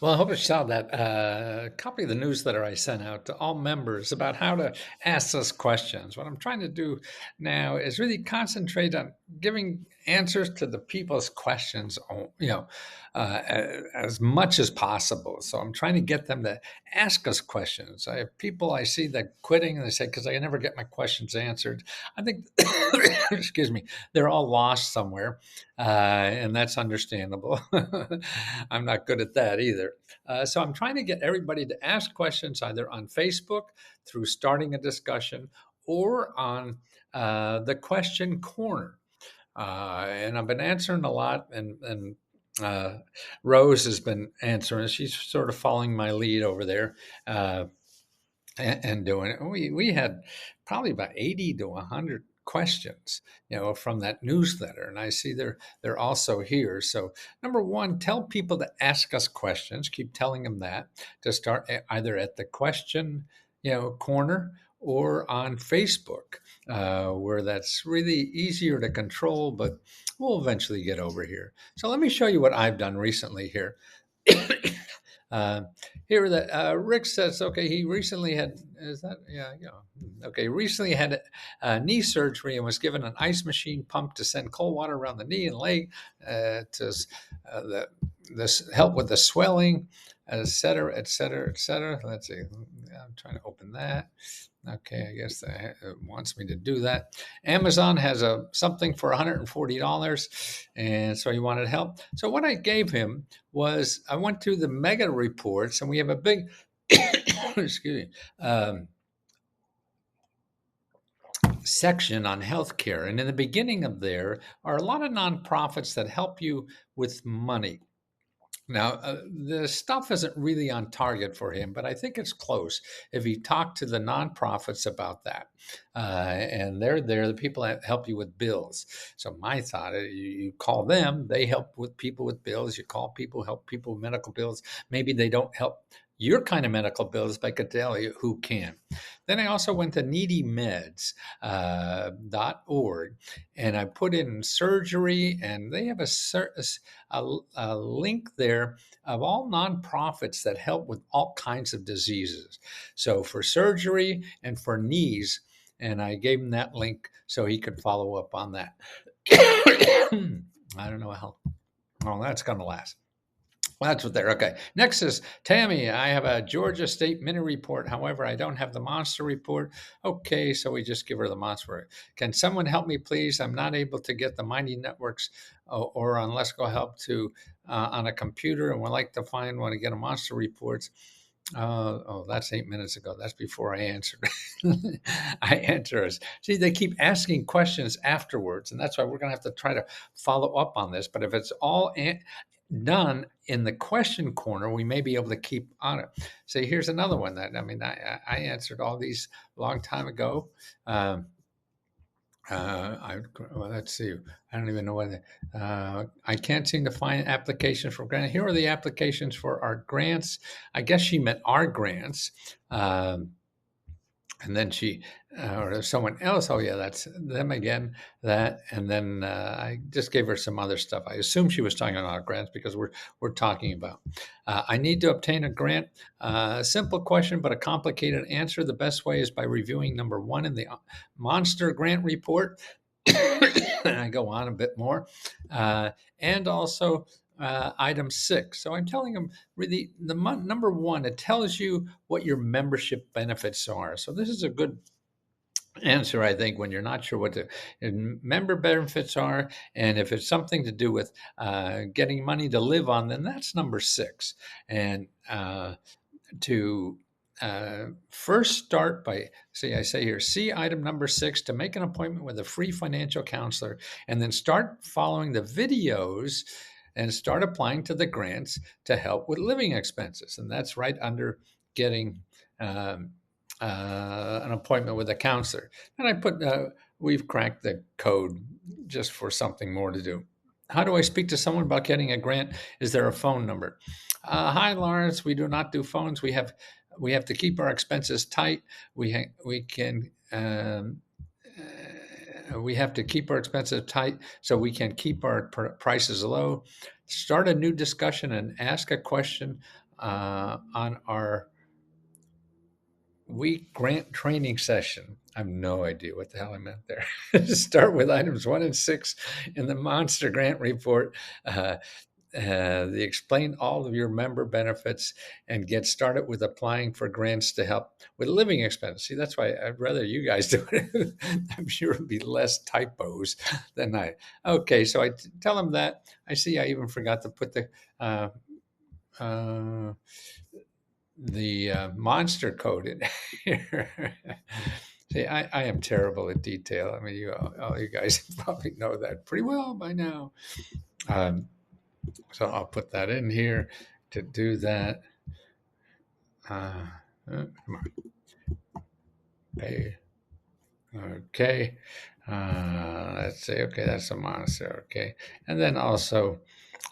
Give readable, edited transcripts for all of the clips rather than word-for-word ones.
Well, I hope you saw that copy of the newsletter I sent out to all members about how to ask us questions. What I'm trying to do now is really concentrate on giving answers to the people's questions, as much as possible. So I'm trying to get them to ask us questions. I have people I see that quitting and they say, because I never get my questions answered. I think, excuse me, they're all lost somewhere, and that's understandable. I'm not good at that either. So I'm trying to get everybody to ask questions either on Facebook through starting a discussion or on the question corner. And I've been answering a lot, and Rose has been answering. She's sort of following my lead over there. And doing it. We had probably about 80 to 100 questions, from that newsletter, and I see they're also here. So number one, tell people to ask us questions. Keep telling them that to start either at the question, corner or on Facebook, where that's really easier to control, but we'll eventually get over here. So let me show you what I've done recently here. Uh, Here that Rick says, okay, he recently had, is that, okay, recently had knee surgery and was given an ice machine pump to send cold water around the knee and leg to this help with the swelling, et cetera, et cetera, et cetera. Let's see, I'm trying to open that. Okay, I guess that it wants me to do that. Amazon has something for $140, and so he wanted help. So what I gave him was I went through the mega reports, and we have a big, excuse me, section on healthcare. And in the beginning of there are a lot of nonprofits that help you with money. Now, the stuff isn't really on target for him, but I think it's close if he talked to the nonprofits about that. And they're there, the people that help you with bills. So my thought, you call them, they help with people with bills. You call people, help people with medical bills. Maybe they don't help your kind of medical bills, but I could tell you who can. Then I also went to needymeds.org, and I put in surgery, and they have a link there of all nonprofits that help with all kinds of diseases. So for surgery and for knees, and I gave him that link so he could follow up on that. I don't know how long that's going to last. That's what they're okay. Next is Tammy. I have a Georgia State mini report. However, I don't have the monster report. Okay, so we just give her the monster. Can someone help me, please? I'm not able to get the mining networks or on Lesko Help to on a computer, and would like to find one to get a monster reports. That's 8 minutes ago. That's before I answered. I answer us. See, they keep asking questions afterwards, and that's why we're going to have to try to follow up on this. But if it's all done in the question corner, we may be able to keep on it. So here's another one that I answered all these a long time ago. Let's see. I don't even know what. I can't seem to find applications for grants. Here are the applications for our grants. I guess she meant our grants. And then she, or someone else, oh yeah, that's them again, that, and then I just gave her some other stuff. I assume she was talking about grants because we're talking about. I need to obtain a grant. Simple question, but a complicated answer. The best way is by reviewing number one in the monster grant report. And I go on a bit more. And also item 6. So I'm telling them really number one, it tells you what your membership benefits are. So this is a good answer, I think, when you're not sure what the member benefits are. And if it's something to do with getting money to live on, then that's number 6. And to first start by, I say here, see item number 6 to make an appointment with a free financial counselor, and then start following the videos and start applying to the grants to help with living expenses. And that's right under getting an appointment with a counselor. And I put, we've cracked the code just for something more to do. How do I speak to someone about getting a grant? Is there a phone number? Hi, Lawrence. We do not do phones. We have to keep our expenses tight. We have to keep our expenses tight so we can keep our prices low. Start a new discussion and ask a question on our week grant training session. I have no idea what the hell I meant there. Start with items 1 and 6 in the monster grant report. Uh, they explain all of your member benefits and get started with applying for grants to help with living expenses. See, that's why I'd rather you guys do it. I'm sure it'll be less typos than I. Okay, so I tell them that. I see I even forgot to put uh, uh, the monster code in here. See, I am terrible at detail. I mean, all you guys probably know that pretty well by now. Um, so I'll put that in here to do that. Come on, pay. Okay. Let's see. Okay, that's a monster. Okay. And then also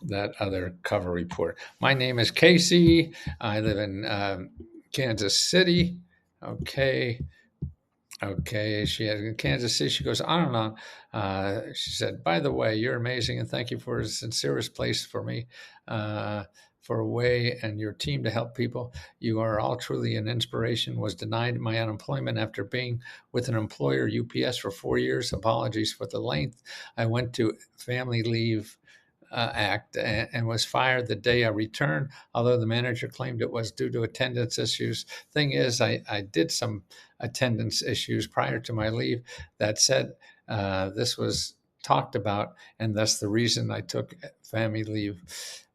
that other cover report. My name is Casey. I live in Kansas City. Okay. Okay, she had in Kansas City. She goes on and on. She said, "By the way, you're amazing, and thank you for the sincerest place for me, uh, for a way and your team to help people. You are all truly an inspiration. Was denied my unemployment after being with an employer, UPS, for 4 years. Apologies for the length. I went to family leave." Act and was fired the day I returned, although the manager claimed it was due to attendance issues. Thing is, I did some attendance issues prior to my leave. That said, this was talked about, and that's the reason I took family leave.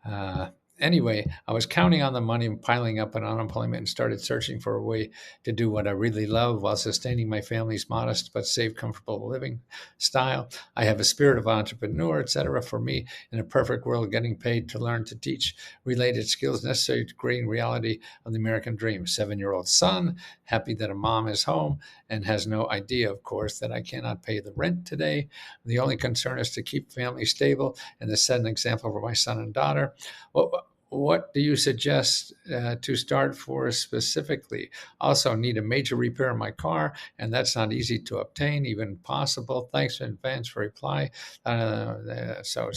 Uh, anyway, I was counting on the money piling up in unemployment and started searching for a way to do what I really love while sustaining my family's modest but safe, comfortable living style. I have a spirit of entrepreneur, etc. For me, in a perfect world, getting paid to learn to teach related skills necessary to creating reality of the American dream. 7-year-old son, happy that a mom is home and has no idea, of course, that I cannot pay the rent today. The only concern is to keep family stable and to set an example for my son and daughter. What do you suggest to start for specifically? Also, need a major repair in my car, and that's not easy to obtain, even possible. Thanks in advance for reply. So.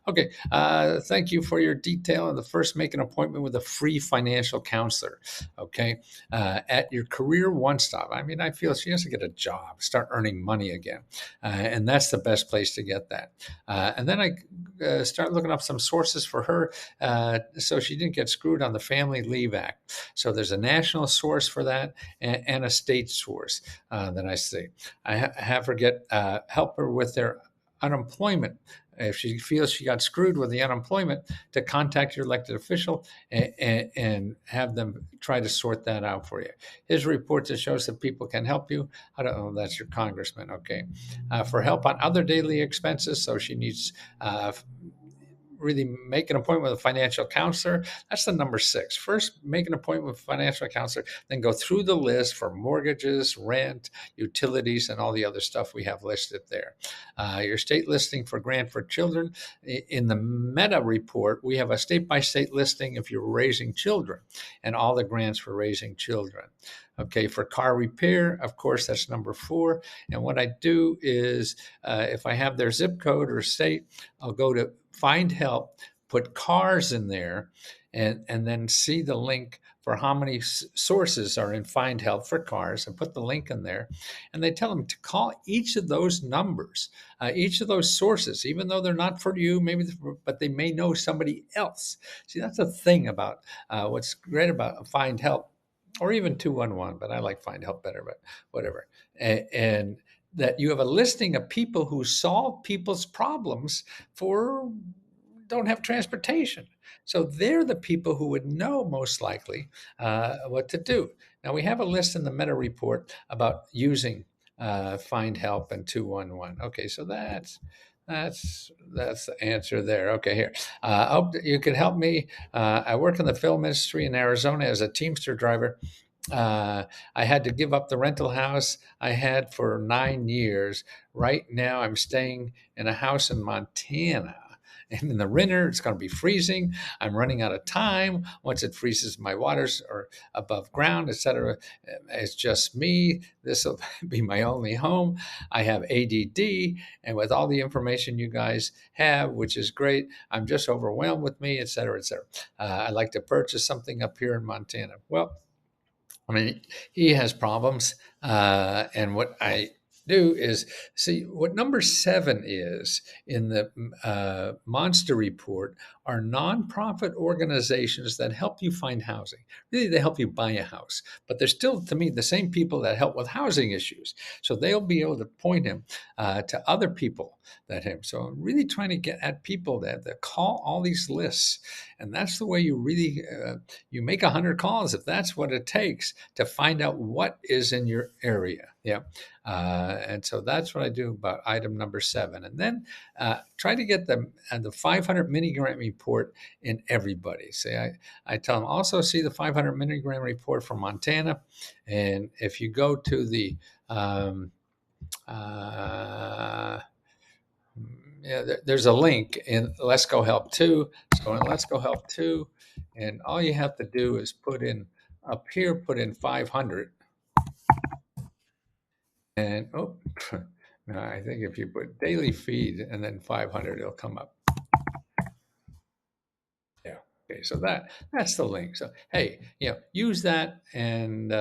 Okay. Thank you for your detail. And the first, make an appointment with a free financial counselor. Okay. At your career one stop. I mean, I feel she has to get a job, start earning money again. And that's the best place to get that. And then I start looking up some sources for her so she didn't get screwed on the Family Leave Act. So there's a national source for that and a state source that I see. I have her help her with their unemployment. If she feels she got screwed with the unemployment, to contact your elected official and have them try to sort that out for you. Here's a report that shows that people can help you. I don't know, that's your congressman. Okay. For help on other daily expenses. So she needs really make an appointment with a financial counselor. That's the number 6. First, make an appointment with a financial counselor, then go through the list for mortgages, rent, utilities, and all the other stuff we have listed there. Your state listing for grant for children. In the meta report, we have a state-by-state listing if you're raising children and all the grants for raising children. Okay, for car repair, of course, that's number 4. And what I do is if I have their zip code or state, I'll go to find help, put cars in there, and then see the link for how many sources are in find help for cars, and put the link in there. And they tell them to call each of those numbers, each of those sources, even though they're not for you, but they may know somebody else. See, that's the thing about what's great about find help, or even 211, but I like find help better, but whatever. And that you have a listing of people who solve people's problems for don't have transportation. So they're the people who would know most likely what to do. Now we have a list in the meta report about using find help and 211. Okay, so that's the answer there. Okay, here. I hope that you could help me. I work in the film industry in Arizona as a Teamster driver. Uh, I had to give up the rental house I had for 9 years. Right now, I'm staying in a house in Montana. And in the winter, it's going to be freezing. I'm running out of time. Once it freezes, my waters are above ground, etc. It's just me. This will be my only home. I have ADD, and with all the information you guys have, which is great, I'm just overwhelmed with me, etc., etc. I'd like to purchase something up here in Montana. Well, I mean, he has problems. And what I do is see what number 7 is in the Monster Report are nonprofit organizations that help you find housing. Really, they help you buy a house, but they're still, to me, the same people that help with housing issues. So they'll be able to point him to other people that him. So I'm really trying to get at people that call all these lists. And that's the way you really, you make 100 calls if that's what it takes to find out what is in your area. Yeah. And so that's what I do about item number 7. And then try to get the 500 mini grant report in everybody. Say, I tell them also see the 500 mini grant report from Montana. And if you go to the, yeah, there's a link in Let's Go Help 2. So in Let's Go Help 2, and all you have to do is put in up here, put in 500. And oh, no, I think if you put daily feed and then 500, it'll come up. Yeah. Okay. So that's the link. So hey, use that and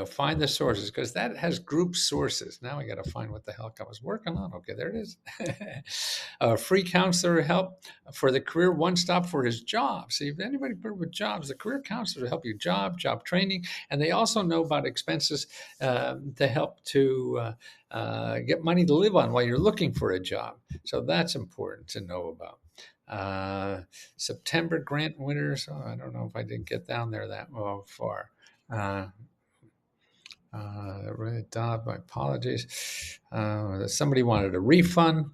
find the sources because that has group sources. Now I got to find what the heck I was working on. Okay, there it is. Free counselor help for the career one stop for his job. See, if anybody with jobs, the career counselor will help you job training, and they also know about expenses to help to get money to live on while you're looking for a job. So that's important to know about. September grant winners. Oh, I don't know if I didn't get down there that far. Really, Dodd, my apologies. Somebody wanted a refund.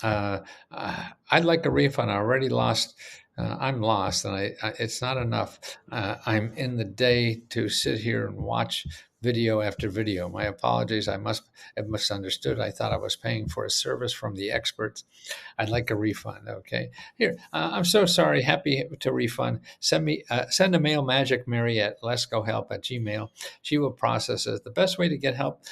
I'd like a refund. I already lost. I'm lost, and it's not enough. I'm in the day to sit here and watch video after video. My apologies. I must have misunderstood. I thought I was paying for a service from the experts. I'd like a refund. Okay, here. I'm so sorry. Happy to refund. Send a mail Magic Mary at lesgohelp@gmail. She will process it. The best way to get help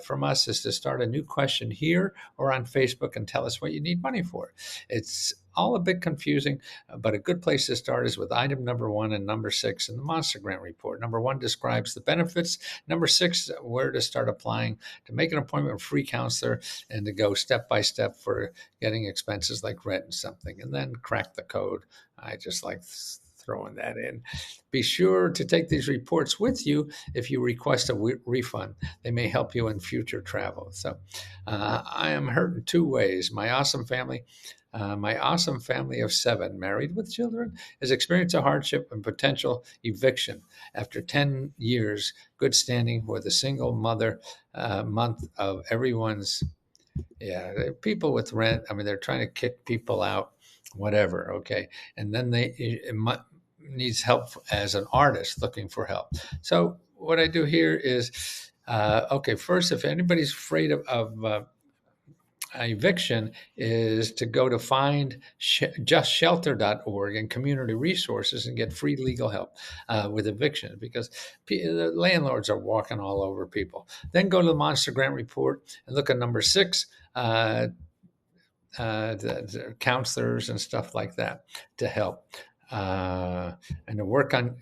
from us is to start a new question here or on Facebook and tell us what you need money for. It's all a bit confusing, but a good place to start is with item number 1 and number 6 in the Monster Grant Report. Number 1 describes the benefits. Number 6, where to start applying to make an appointment with a free counselor and to go step by step for getting expenses like rent and something, and then crack the code. I just like throwing that in. Be sure to take these reports with you if you request a refund. They may help you in future travel. So I am hurt in 2 ways. My awesome family of 7, married with children, has experienced a hardship and potential eviction after 10 years good standing with a single mother month of everyone's. Yeah, people with rent. I mean, they're trying to kick people out, whatever. Okay, and then needs help as an artist looking for help. So what I do here is, okay, first, if anybody's afraid of eviction, is to go to justshelter.org and community resources and get free legal help with eviction because the landlords are walking all over people. Then go to the Monster Grant Report and look at number 6, the counselors and stuff like that to help and to work on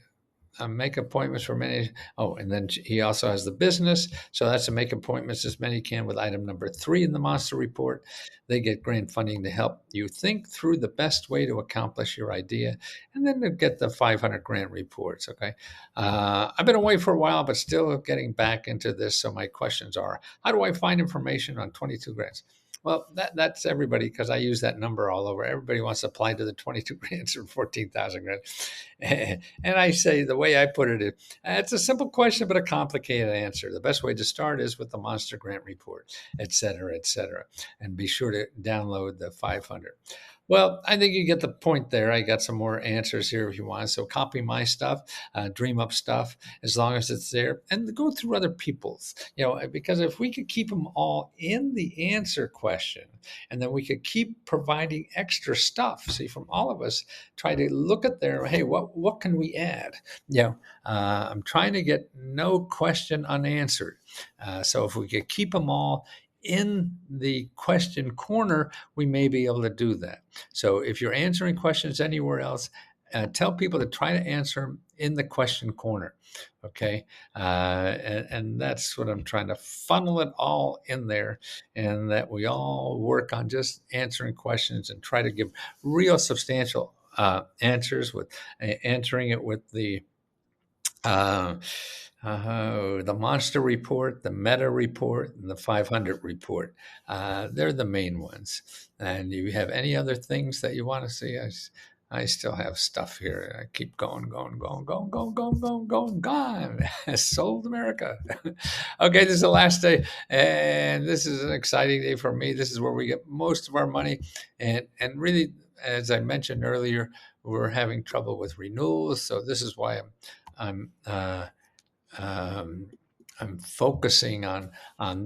make appointments for many. Oh, and then he also has the business. So that's to make appointments as many can with item number 3 in the Monster Report. They get grant funding to help you think through the best way to accomplish your idea. And then to get the 500 grant reports. Okay. I've been away for a while, but still getting back into this. So my questions are, how do I find information on 22 grants? Well, that's everybody because I use that number all over. Everybody wants to apply to the 22 grants or 14,000 grants. And I say the way I put it is, it's a simple question, but a complicated answer. The best way to start is with the Monster Grant Report, et cetera, et cetera. And be sure to download the 500. Well, I think you get the point there. I got some more answers here if you want. So copy my stuff, dream up stuff as long as it's there, and go through other people's. Because if we could keep them all in the answer question, and then we could keep providing extra stuff. See, from all of us, try to look at there. Hey, what can we add? I'm trying to get no question unanswered. So if we could keep them all in the question corner, we may be able to do that. So if you're answering questions anywhere else, tell people to try to answer them in the question corner. Okay. And that's what I'm trying to funnel it all in there, and that we all work on just answering questions and try to give real substantial answers with answering it with uh, the monster report, the meta report, and the 500 report. They're the main ones. And you have any other things that you want to see? I still have stuff here. I keep going, going, going, going, going, going, going, going, gone. Sold America. Okay, this is the last day, and this is an exciting day for me. This is where we get most of our money, and really, as I mentioned earlier, we're having trouble with renewals. So this is why I'm um, I'm focusing on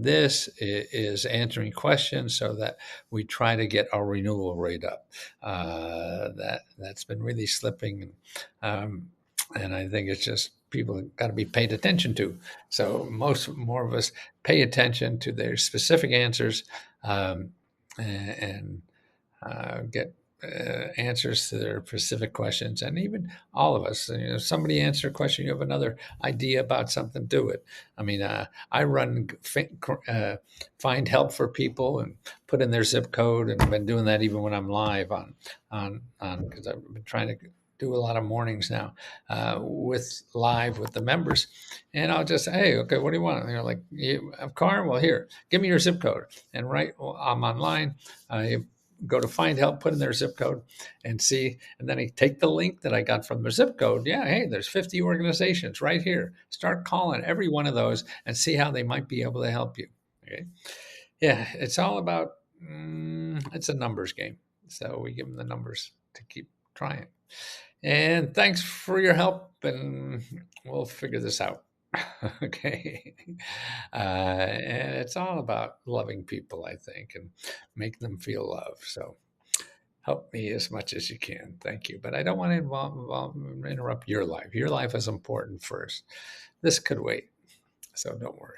this is answering questions so that we try to get our renewal rate up. That's been really slipping, and I think it's just people got to be paid attention to. So more of us pay attention to their specific answers, and get answers to their specific questions, and even all of us. Somebody answer a question, you have another idea about something, do it. I mean, I run find help for people and put in their zip code, and I've been doing that even when I'm live on because I've been trying to do a lot of mornings now with live with the members, and I'll just say, hey, okay, what do you want? And they're like, you have a car? Well, here, give me your zip code. And I'm online. I go to find help, put in their zip code, and see. And then I take the link that I got from their zip code. Yeah, hey, there's 50 organizations right here. Start calling every one of those and see how they might be able to help you. Okay. Yeah, it's all about, it's a numbers game. So we give them the numbers to keep trying. And thanks for your help, and we'll figure this out. Okay. And it's all about loving people, I think, and make them feel love. So help me as much as you can. Thank you. But I don't want to interrupt your life. Your life is important first. This could wait. So don't worry.